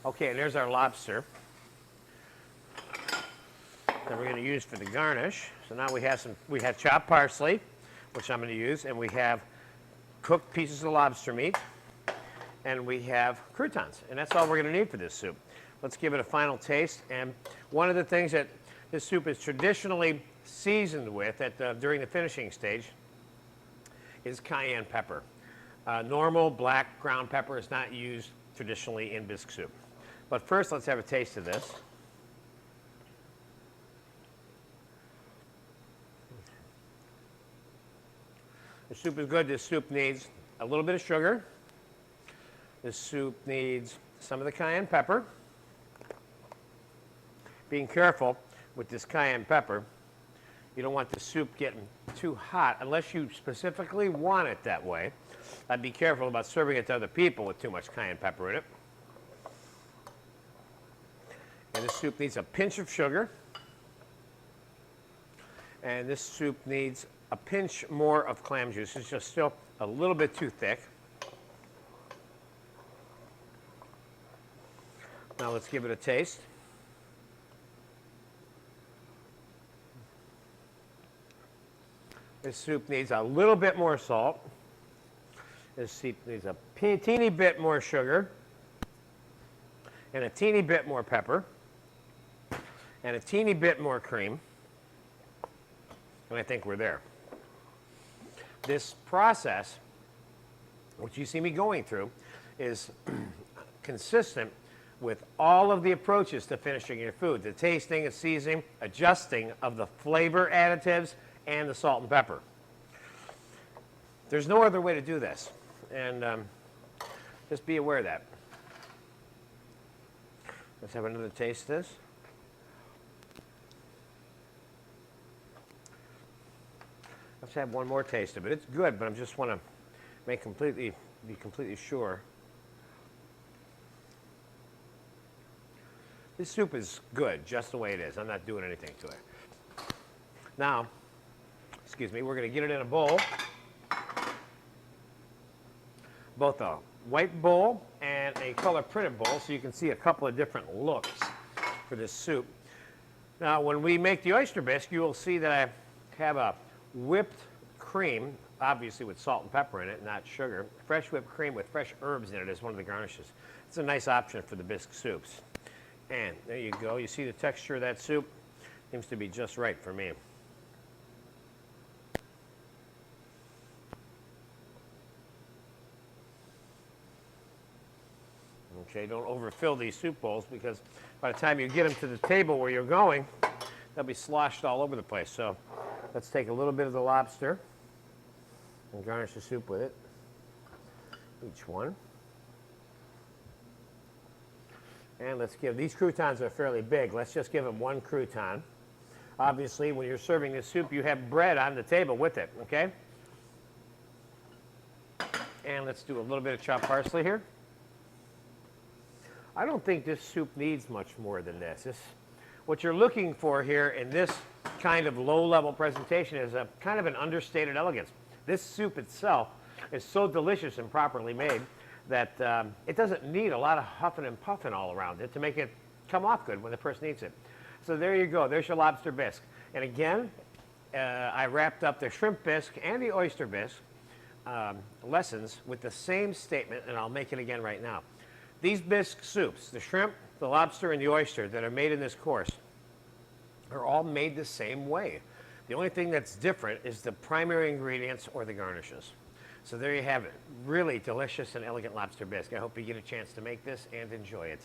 Okay, and there's our lobster that we're going to use for the garnish. So now we have chopped parsley, which I'm going to use, and we have cooked pieces of lobster meat, and we have croutons, and that's all we're going to need for this soup. Let's give it a final taste. And one of the things that this soup is traditionally seasoned with during the finishing stage is cayenne pepper. Normal black ground pepper is not used traditionally in bisque soup. But first, let's have a taste of this. The soup is good. This soup needs a little bit of sugar. This soup needs some of the cayenne pepper. Being careful with this cayenne pepper, you don't want the soup getting too hot unless you specifically want it that way. I'd be careful about serving it to other people with too much cayenne pepper in it. And this soup needs a pinch of sugar. And this soup needs a pinch more of clam juice. It's just still a little bit too thick. Now let's give it a taste. This soup needs a little bit more salt. This soup needs a teeny bit more sugar, and a teeny bit more pepper, and a teeny bit more cream. And I think we're there. This process, which you see me going through, is consistent with all of the approaches to finishing your food: the tasting, the seasoning, adjusting of the flavor additives, and the salt and pepper. There's no other way to do this, and just be aware of that. Let's have another taste of this. Let's have one more taste of it. It's good, but I just want to be completely sure. This soup is good just the way it is. I'm not doing anything to it. Now, excuse me, we're going to get it in a bowl. Both a white bowl and a color printed bowl, so you can see a couple of different looks for this soup. Now, when we make the oyster bisque, you will see that I have a whipped cream, obviously with salt and pepper in it, not sugar. Fresh whipped cream with fresh herbs in it as one of the garnishes. It's a nice option for the bisque soups. And there you go. You see the texture of that soup? Seems to be just right for me. Okay, don't overfill these soup bowls, because by the time you get them to the table where you're going, they'll be sloshed all over the place. So let's take a little bit of the lobster and garnish the soup with it. Each one. And let's give, these croutons are fairly big. Let's just give them one crouton. Obviously, when you're serving this soup, you have bread on the table with it, okay? And let's do a little bit of chopped parsley here. I don't think this soup needs much more than this. What you're looking for here in this kind of low-level presentation is a kind of an understated elegance. This soup itself is so delicious and properly made that it doesn't need a lot of huffing and puffing all around it to make it come off good when the person eats it. So there you go. There's your lobster bisque. And again, I wrapped up the shrimp bisque and the oyster bisque lessons with the same statement, and I'll make it again right now. These bisque soups, the shrimp, the lobster, and the oyster that are made in this course, are all made the same way. The only thing that's different is the primary ingredients or the garnishes. So there you have it. Really delicious and elegant lobster bisque. I hope you get a chance to make this and enjoy it.